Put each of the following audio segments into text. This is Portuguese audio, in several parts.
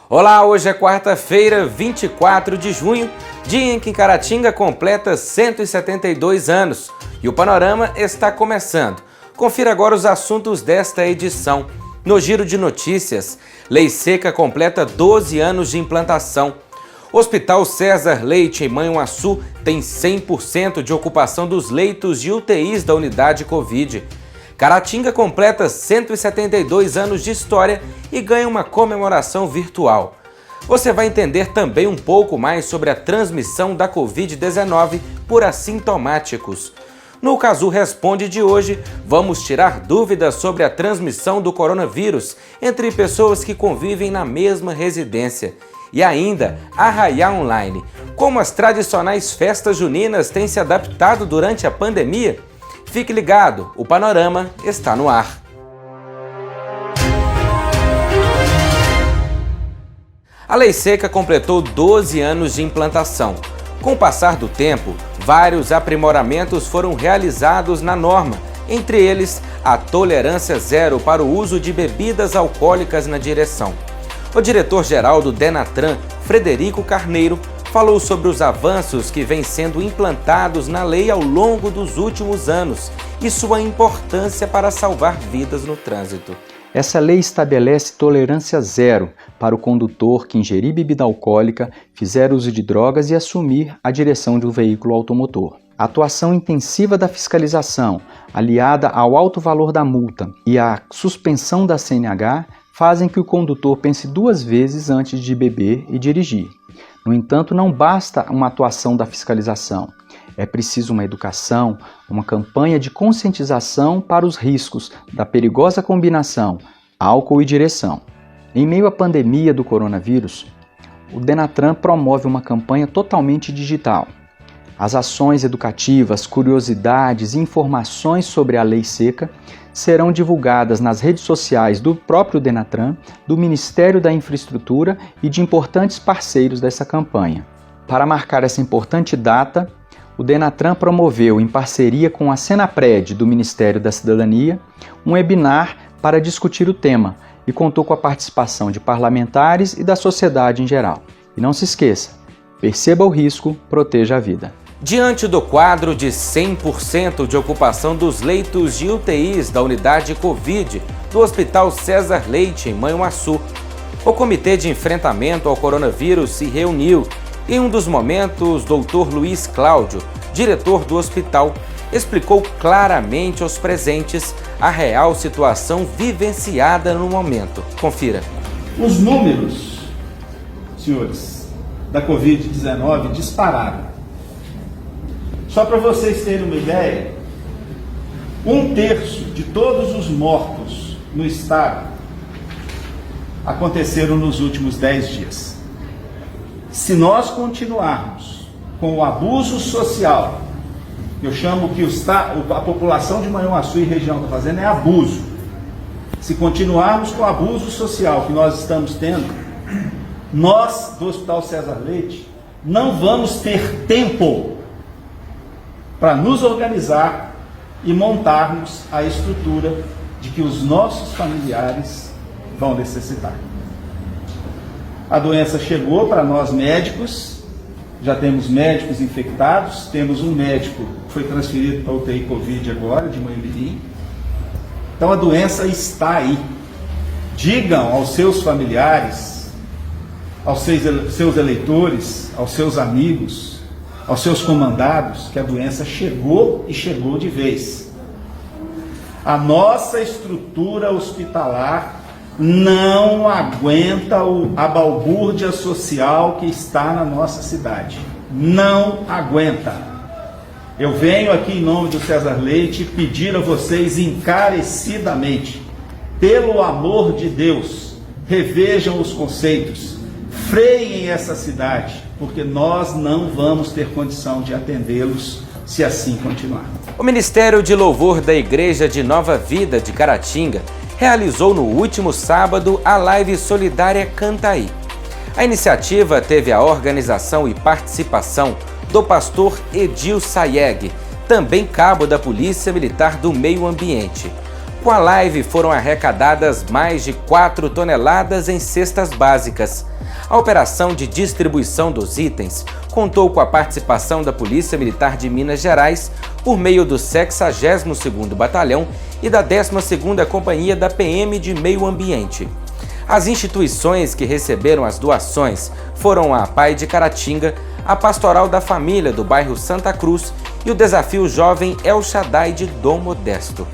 Olá, hoje é quarta-feira, 24 de junho, dia em que Caratinga completa 172 anos. E o Panorama está começando. Confira agora os assuntos desta edição. No Giro de Notícias, Lei Seca completa 12 anos de implantação. Hospital César Leite, em Manhuaçu, tem 100% de ocupação dos leitos de UTIs da unidade Covid. Caratinga completa 172 anos de história e ganha uma comemoração virtual. Você vai entender também um pouco mais sobre a transmissão da Covid-19 por assintomáticos. No Casu Responde de hoje, vamos tirar dúvidas sobre a transmissão do coronavírus entre pessoas que convivem na mesma residência. E ainda, Arraiá Online. Como as tradicionais festas juninas têm se adaptado durante a pandemia? Fique ligado, o Panorama está no ar. A Lei Seca completou 12 anos de implantação. Com o passar do tempo, vários aprimoramentos foram realizados na norma, entre eles a tolerância zero para o uso de bebidas alcoólicas na direção. O diretor-geral do Denatran, Frederico Carneiro, falou sobre os avanços que vêm sendo implantados na lei ao longo dos últimos anos e sua importância para salvar vidas no trânsito. Essa lei estabelece tolerância zero para o condutor que ingerir bebida alcoólica, fizer uso de drogas e assumir a direção de um veículo automotor. A atuação intensiva da fiscalização, aliada ao alto valor da multa e à suspensão da CNH, fazem que o condutor pense duas vezes antes de beber e dirigir. No entanto, não basta uma atuação da fiscalização. É preciso uma educação, uma campanha de conscientização para os riscos da perigosa combinação álcool e direção. Em meio à pandemia do coronavírus, o Denatran promove uma campanha totalmente digital. As ações educativas, curiosidades e informações sobre a Lei Seca serão divulgadas nas redes sociais do próprio Denatran, do Ministério da Infraestrutura e de importantes parceiros dessa campanha. Para marcar essa importante data, o Denatran promoveu, em parceria com a Senapred do Ministério da Cidadania, um webinar para discutir o tema e contou com a participação de parlamentares e da sociedade em geral. E não se esqueça, perceba o risco, proteja a vida. Diante do quadro de 100% de ocupação dos leitos de UTIs da unidade Covid do Hospital César Leite, em Manhuaçu, o Comitê de Enfrentamento ao Coronavírus se reuniu e, em um dos momentos, Dr. Luiz Cláudio, diretor do hospital, explicou claramente aos presentes a real situação vivenciada no momento. Confira. Os números, senhores, da Covid-19 dispararam. Só para vocês terem uma ideia, 1/3 de todos os mortos no estado aconteceram nos últimos 10 dias. Se nós continuarmos com o abuso social, eu chamo que a população de Manhuaçu e região está fazendo é abuso. Se continuarmos com o abuso social que nós estamos tendo, nós do Hospital César Leite não vamos ter tempo para nos organizar e montarmos a estrutura de que os nossos familiares vão necessitar. A doença chegou para nós médicos, já temos médicos infectados, temos um médico que foi transferido para a UTI Covid agora, de Manhumirim. Então a doença está aí. Digam aos seus familiares, aos seus eleitores, aos seus amigos, aos seus comandados, que a doença chegou e chegou de vez. A nossa estrutura hospitalar não aguenta a balbúrdia social que está na nossa cidade. Não aguenta. Eu venho aqui em nome do César Leite pedir a vocês encarecidamente, pelo amor de Deus, revejam os conceitos, freiem essa cidade, porque nós não vamos ter condição de atendê-los se assim continuar. O Ministério de Louvor da Igreja de Nova Vida de Caratinga realizou no último sábado a live solidária Cantaí. A iniciativa teve a organização e participação do pastor Edil Sayeg, também cabo da Polícia Militar do Meio Ambiente. Com a live foram arrecadadas mais de 4 toneladas em cestas básicas. A operação de distribuição dos itens contou com a participação da Polícia Militar de Minas Gerais por meio do 62º Batalhão e da 12ª Companhia da PM de Meio Ambiente. As instituições que receberam as doações foram a Pai de Caratinga, a Pastoral da Família do bairro Santa Cruz e o Desafio Jovem El Shaddai de Dom Modesto.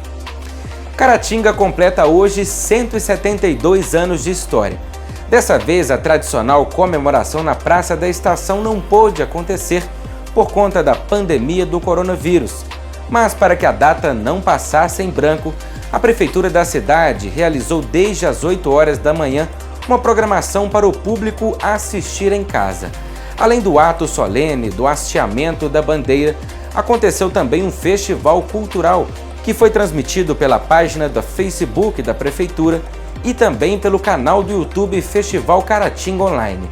Caratinga completa hoje 172 anos de história. Dessa vez, a tradicional comemoração na Praça da Estação não pôde acontecer por conta da pandemia do coronavírus. Mas para que a data não passasse em branco, a Prefeitura da cidade realizou desde as 8 horas da manhã uma programação para o público assistir em casa. Além do ato solene do hasteamento da bandeira, aconteceu também um festival cultural que foi transmitido pela página do Facebook da Prefeitura e também pelo canal do YouTube Festival Caratinga Online.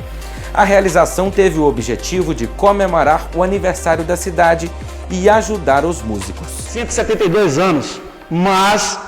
A realização teve o objetivo de comemorar o aniversário da cidade e ajudar os músicos. 172 anos, mas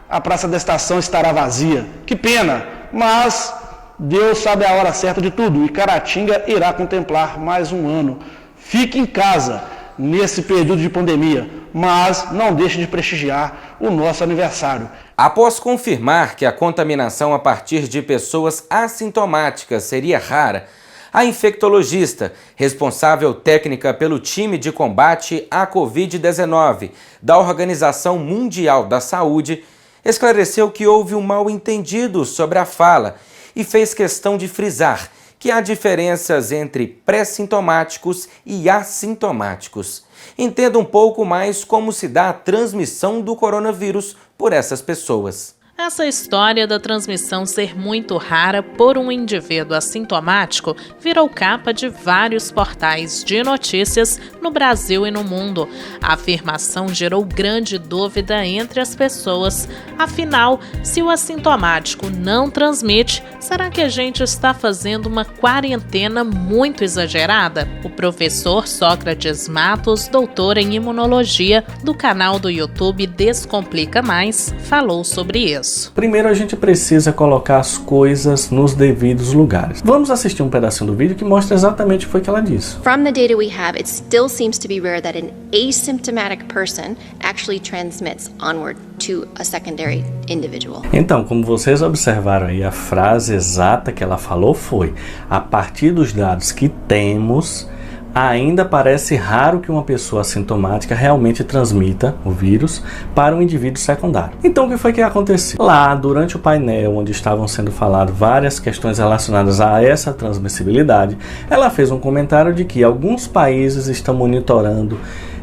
a Praça da Estação estará vazia. Que pena, mas Deus sabe a hora certa de tudo e Caratinga irá contemplar mais um ano. Fique em casa nesse período de pandemia, mas não deixe de prestigiar o nosso aniversário. Após confirmar que a contaminação a partir de pessoas assintomáticas seria rara, a infectologista, responsável técnica pelo time de combate à Covid-19 da Organização Mundial da Saúde, esclareceu que houve um mal-entendido sobre a fala e fez questão de frisar que há diferenças entre pré-sintomáticos e assintomáticos. Entenda um pouco mais como se dá a transmissão do coronavírus por essas pessoas. Essa história da transmissão ser muito rara por um indivíduo assintomático virou capa de vários portais de notícias no Brasil e no mundo. A afirmação gerou grande dúvida entre as pessoas. Afinal, se o assintomático não transmite, será que a gente está fazendo uma quarentena muito exagerada? O professor Sócrates Matos, doutor em imunologia, do canal do YouTube Descomplica Mais, falou sobre isso. Primeiro a gente precisa colocar as coisas nos devidos lugares. Vamos assistir um pedacinho do vídeo que mostra exatamente o que foi que ela disse. From the data we have, it still seems to be rare that an asymptomatic person actually transmits onward to a secondary individual. Então, como vocês observaram aí, a frase exata que ela falou foi: a partir dos dados que temos, ainda parece raro que uma pessoa assintomática realmente transmita o vírus para um indivíduo secundário. Então, o que foi que aconteceu? Lá, durante o painel, onde estavam sendo faladas várias questões relacionadas a essa transmissibilidade, ela fez um comentário de que alguns países estão monitorando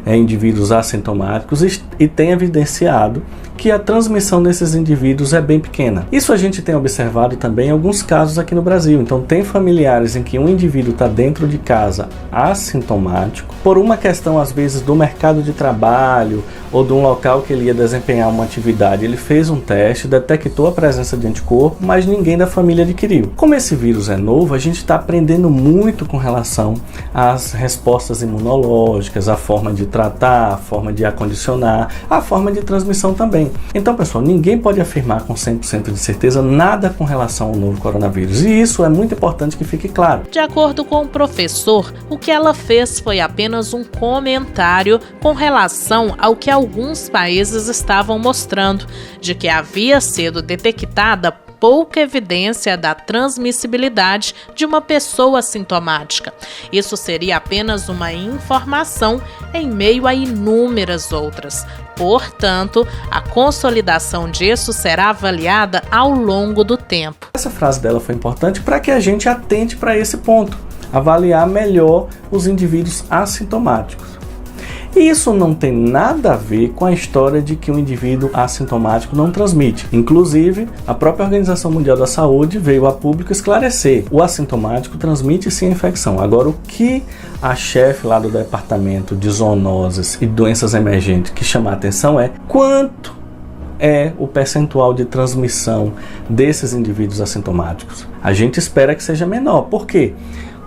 indivíduos assintomáticos e tem evidenciado que a transmissão desses indivíduos é bem pequena. Isso a gente tem observado também em alguns casos aqui no Brasil. Então tem familiares em que um indivíduo está dentro de casa assintomático, por uma questão às vezes do mercado de trabalho ou de um local que ele ia desempenhar uma atividade. Ele fez um teste, detectou a presença de anticorpo, mas ninguém da família adquiriu. Como esse vírus é novo, a gente está aprendendo muito com relação às respostas imunológicas, a forma de tratar, a forma de acondicionar, a forma de transmissão também. Então, pessoal, ninguém pode afirmar com 100% de certeza nada com relação ao novo coronavírus. E isso é muito importante que fique claro. De acordo com o professor, o que ela fez foi apenas um comentário com relação ao que alguns países estavam mostrando, de que havia sido detectada pouca evidência da transmissibilidade de uma pessoa assintomática. Isso seria apenas uma informação em meio a inúmeras outras. Portanto, a consolidação disso será avaliada ao longo do tempo. Essa frase dela foi importante para que a gente atente para esse ponto, avaliar melhor os indivíduos assintomáticos. Isso não tem nada a ver com a história de que o indivíduo assintomático não transmite. Inclusive, a própria Organização Mundial da Saúde veio a público esclarecer: o assintomático transmite sim a infecção. Agora, o que a chefe lá do Departamento de Zoonoses e Doenças Emergentes que chama a atenção é quanto é o percentual de transmissão desses indivíduos assintomáticos. A gente espera que seja menor. Por quê?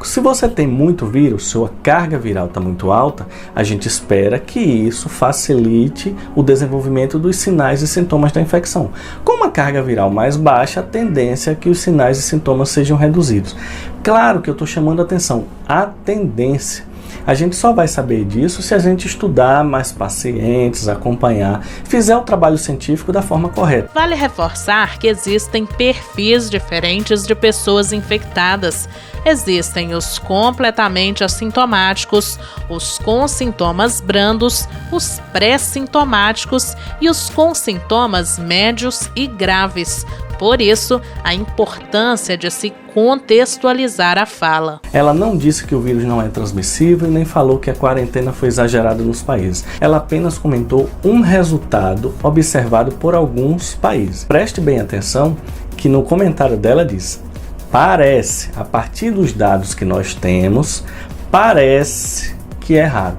Se você tem muito vírus, sua carga viral está muito alta, a gente espera que isso facilite o desenvolvimento dos sinais e sintomas da infecção. Com uma carga viral mais baixa, a tendência é que os sinais e sintomas sejam reduzidos. Claro que eu estou chamando a atenção, a tendência. A gente só vai saber disso se a gente estudar mais pacientes, acompanhar, fizer o trabalho científico da forma correta. Vale reforçar que existem perfis diferentes de pessoas infectadas. Existem os completamente assintomáticos, os com sintomas brandos, os pré-sintomáticos e os com sintomas médios e graves. Por isso, a importância de se contextualizar a fala. Ela não disse que o vírus não é transmissível e nem falou que a quarentena foi exagerada nos países. Ela apenas comentou um resultado observado por alguns países. Preste bem atenção que no comentário dela diz: parece, a partir dos dados que nós temos, parece que é raro.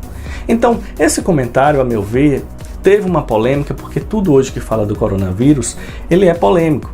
Então, esse comentário, a meu ver, teve uma polêmica, porque tudo hoje que fala do coronavírus, ele é polêmico.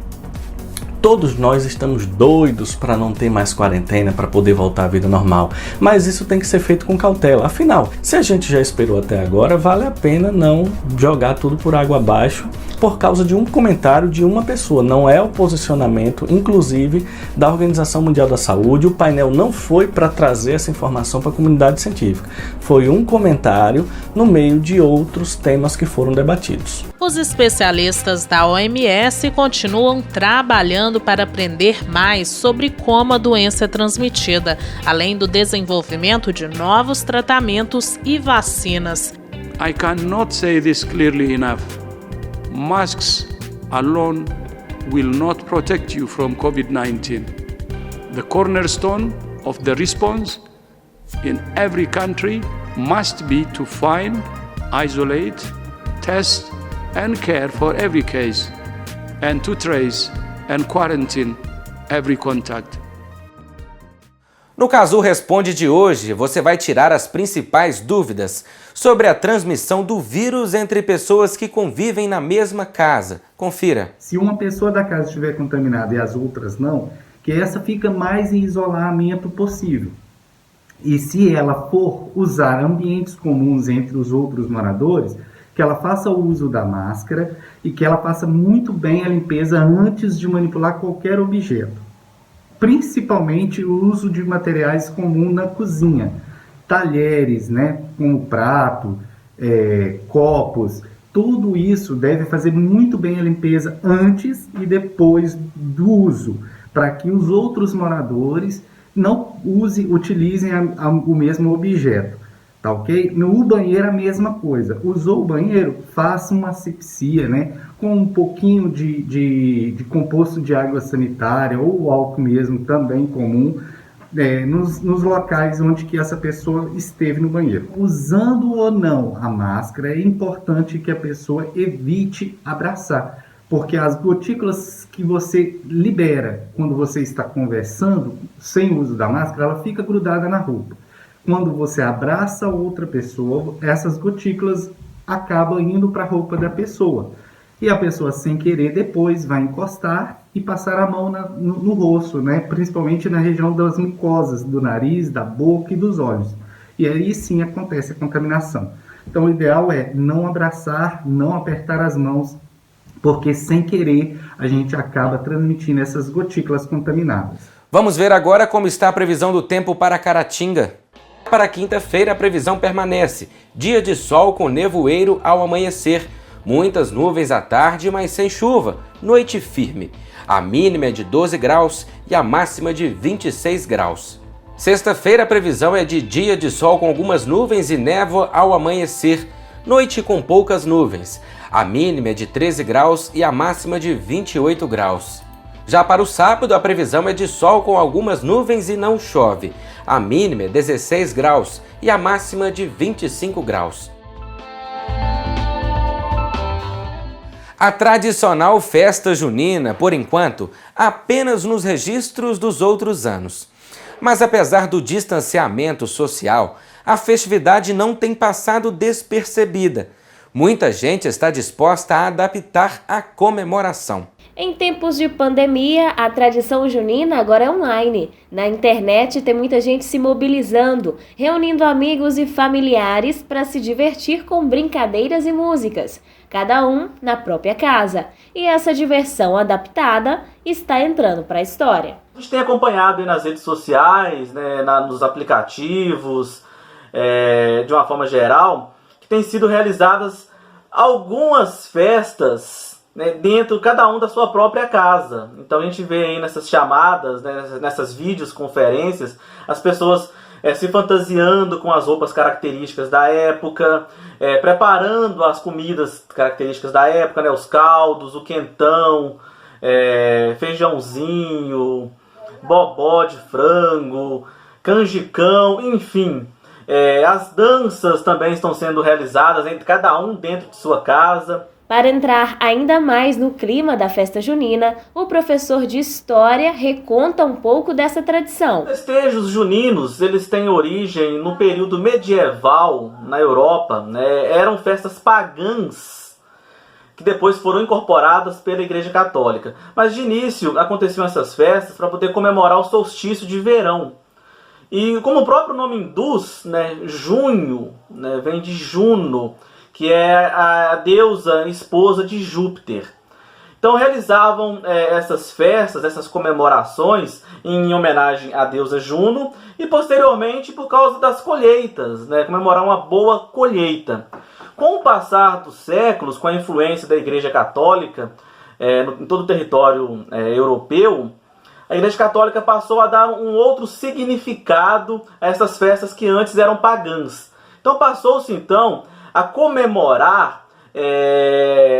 Todos nós estamos doidos para não ter mais quarentena, para poder voltar à vida normal. Mas isso tem que ser feito com cautela. Afinal, se a gente já esperou até agora, vale a pena não jogar tudo por água abaixo por causa de um comentário de uma pessoa. Não é o posicionamento, inclusive, da Organização Mundial da Saúde. O painel não foi para trazer essa informação para a comunidade científica. Foi um comentário no meio de outros temas que foram debatidos. Os especialistas da OMS continuam trabalhando para aprender mais sobre como a doença é transmitida, além do desenvolvimento de novos tratamentos e vacinas. I cannot say this clearly enough. Masks alone will not protect you from COVID-19. The cornerstone of the response in every country must be to find, isolate, test and care for every case, and to trace and quarantine every contact. No Casu Responde de hoje, você vai tirar as principais dúvidas sobre a transmissão do vírus entre pessoas que convivem na mesma casa. Confira. Se uma pessoa da casa estiver contaminada e as outras não, que essa fica mais em isolamento possível. E se ela for usar ambientes comuns entre os outros moradores, que ela faça o uso da máscara e que ela faça muito bem a limpeza antes de manipular qualquer objeto. Principalmente o uso de materiais comuns na cozinha. Talheres, como prato, copos, tudo isso deve fazer muito bem a limpeza antes e depois do uso, para que os outros moradores não utilizem o mesmo objeto. Tá ok? No banheiro a mesma coisa. Usou o banheiro, faça uma asepsia, com um pouquinho de composto de água sanitária ou álcool mesmo, também comum, nos locais onde que essa pessoa esteve no banheiro. Usando ou não a máscara, é importante que a pessoa evite abraçar, porque as gotículas que você libera quando você está conversando, sem o uso da máscara, ela fica grudada na roupa. Quando você abraça outra pessoa, essas gotículas acabam indo para a roupa da pessoa. E a pessoa, sem querer, depois vai encostar e passar a mão no rosto, principalmente na região das mucosas, do nariz, da boca e dos olhos. E aí sim acontece a contaminação. Então o ideal é não abraçar, não apertar as mãos, porque sem querer a gente acaba transmitindo essas gotículas contaminadas. Vamos ver agora como está a previsão do tempo para Caratinga. Para quinta-feira a previsão permanece. Dia de sol com nevoeiro ao amanhecer. Muitas nuvens à tarde, mas sem chuva. Noite firme. A mínima é de 12 graus e a máxima de 26 graus. Sexta-feira a previsão é de dia de sol com algumas nuvens e névoa ao amanhecer. Noite com poucas nuvens. A mínima é de 13 graus e a máxima de 28 graus. Já para o sábado, a previsão é de sol com algumas nuvens e não chove. A mínima é 16 graus e a máxima de 25 graus. A tradicional festa junina, por enquanto, apenas nos registros dos outros anos. Mas apesar do distanciamento social, a festividade não tem passado despercebida. Muita gente está disposta a adaptar a comemoração. Em tempos de pandemia, a tradição junina agora é online. Na internet tem muita gente se mobilizando, reunindo amigos e familiares para se divertir com brincadeiras e músicas, cada um na própria casa. E essa diversão adaptada está entrando para a história. A gente tem acompanhado aí nas redes sociais, né, nos aplicativos, de uma forma geral, que tem sido realizadas algumas festas, né, dentro cada um da sua própria casa. Então a gente vê aí nessas chamadas, né, nessas videoconferências, as pessoas se fantasiando com as roupas características da época, preparando as comidas características da época, né, os caldos, o quentão, feijãozinho, bobó de frango, canjicão, enfim. As danças também estão sendo realizadas, cada um dentro de sua casa. Para entrar ainda mais no clima da festa junina, o professor de História reconta um pouco dessa tradição. Festejos juninos, eles têm origem no período medieval na Europa, né? Eram festas pagãs que depois foram incorporadas pela Igreja Católica. Mas de início aconteciam essas festas para poder comemorar o solstício de verão. E como o próprio nome induz, né, junho, né, vem de Juno, que é a deusa esposa de Júpiter. Então realizavam essas festas, essas comemorações em homenagem à deusa Juno e posteriormente por causa das colheitas, né, comemorar uma boa colheita. Com o passar dos séculos, com a influência da Igreja Católica em todo o território europeu, a Igreja Católica passou a dar um outro significado a essas festas que antes eram pagãs. Então passou-se então a comemorar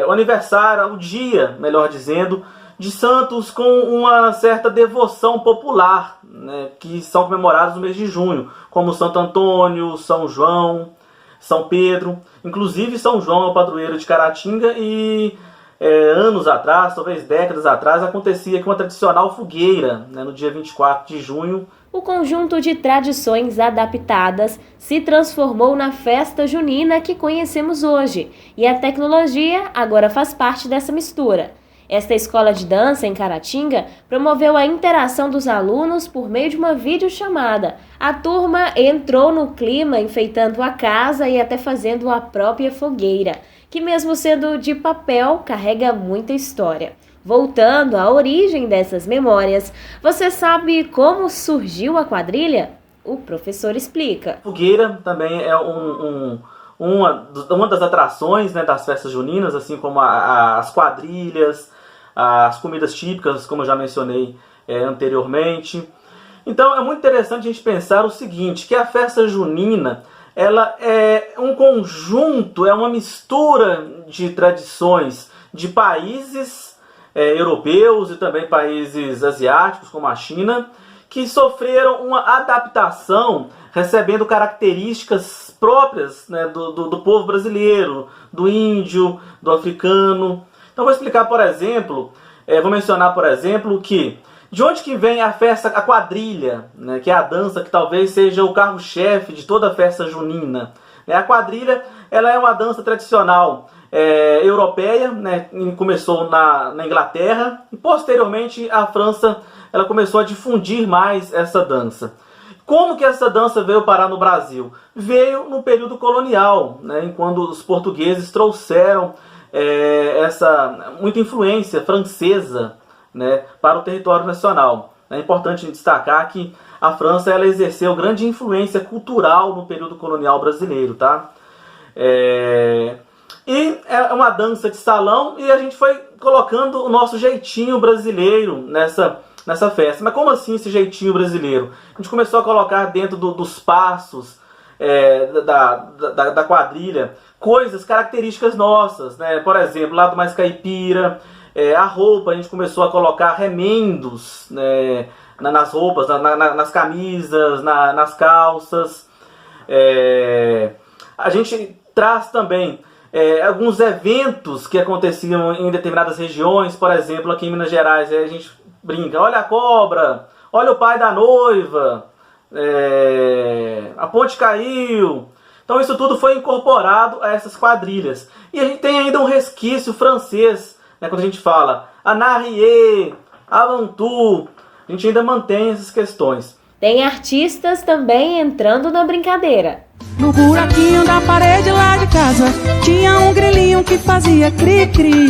o aniversário, o dia, melhor dizendo, de santos com uma certa devoção popular, né, que são comemorados no mês de junho, como Santo Antônio, São João, São Pedro. Inclusive São João é o padroeiro de Caratinga e anos atrás, talvez décadas atrás, acontecia aqui uma tradicional fogueira, né, no dia 24 de junho. O conjunto de tradições adaptadas se transformou na festa junina que conhecemos hoje, e a tecnologia agora faz parte dessa mistura. Esta escola de dança em Caratinga promoveu a interação dos alunos por meio de uma videochamada. A turma entrou no clima enfeitando a casa e até fazendo a própria fogueira, que mesmo sendo de papel, carrega muita história. Voltando à origem dessas memórias, você sabe como surgiu a quadrilha? O professor explica. Fogueira também é uma das atrações, né, das festas juninas, assim como as quadrilhas, as comidas típicas, como eu já mencionei anteriormente. Então é muito interessante a gente pensar o seguinte, que a festa junina ela é um conjunto, é uma mistura de tradições de países europeus e também países asiáticos, como a China, que sofreram uma adaptação, recebendo características próprias, né, do povo brasileiro, do índio, do africano. Então vou explicar, por exemplo, vou mencionar, por exemplo, que de onde que vem a festa, a quadrilha, né, que é a dança que talvez seja o carro-chefe de toda a festa junina. A quadrilha ela é uma dança tradicional europeia, né, começou na Inglaterra e posteriormente a França ela começou a difundir mais essa dança. Como que essa dança veio parar no Brasil? Veio no período colonial, né, quando os portugueses trouxeram muita influência francesa, né, para o território nacional. É importante destacar que a França ela exerceu grande influência cultural no período colonial brasileiro, tá? E é uma dança de salão e a gente foi colocando o nosso jeitinho brasileiro nessa festa. Mas como assim esse jeitinho brasileiro? A gente começou a colocar dentro dos passos da quadrilha coisas características nossas, né? Por exemplo, lado mais caipira, a roupa, a gente começou a colocar remendos, né, nas roupas, nas camisas, nas calças. A gente traz também alguns eventos que aconteciam em determinadas regiões, por exemplo, aqui em Minas Gerais, a gente brinca, olha a cobra, olha o pai da noiva, a ponte caiu. Então isso tudo foi incorporado a essas quadrilhas. E a gente tem ainda um resquício francês, né, quando a gente fala Anarie, Avantu. A gente ainda mantém essas questões. Tem artistas também entrando na brincadeira. No buraquinho da parede lá de casa tinha um grilinho que fazia cri-cri.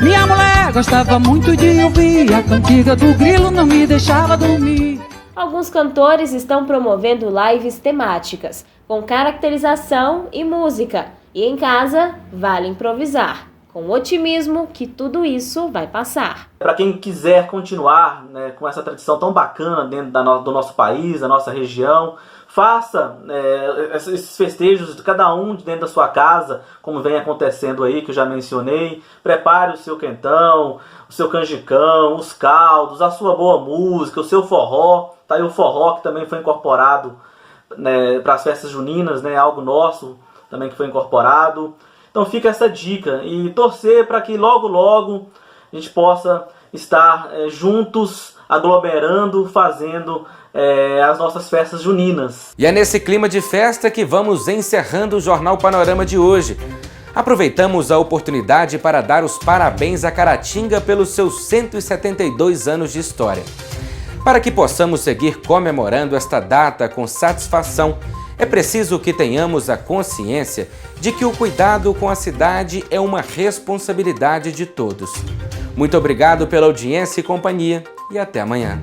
Minha mulher gostava muito de ouvir, a cantiga do grilo não me deixava dormir. Alguns cantores estão promovendo lives temáticas, com caracterização e música. E em casa, vale improvisar, com otimismo que tudo isso vai passar. Para quem quiser continuar, né, com essa tradição tão bacana dentro do nosso país, da nossa região, faça esses festejos de cada um dentro da sua casa, como vem acontecendo aí, que eu já mencionei. Prepare o seu quentão, o seu canjicão, os caldos, a sua boa música, o seu forró. Tá aí o forró que também foi incorporado, né, para as festas juninas, né, algo nosso também que foi incorporado. Então fica essa dica e torcer para que logo logo a gente possa estar juntos, aglomerando, fazendo as nossas festas juninas. E é nesse clima de festa que vamos encerrando o Jornal Panorama de hoje. Aproveitamos a oportunidade para dar os parabéns a Caratinga pelos seus 172 anos de história. Para que possamos seguir comemorando esta data com satisfação, é preciso que tenhamos a consciência de que o cuidado com a cidade é uma responsabilidade de todos. Muito obrigado pela audiência e companhia e até amanhã.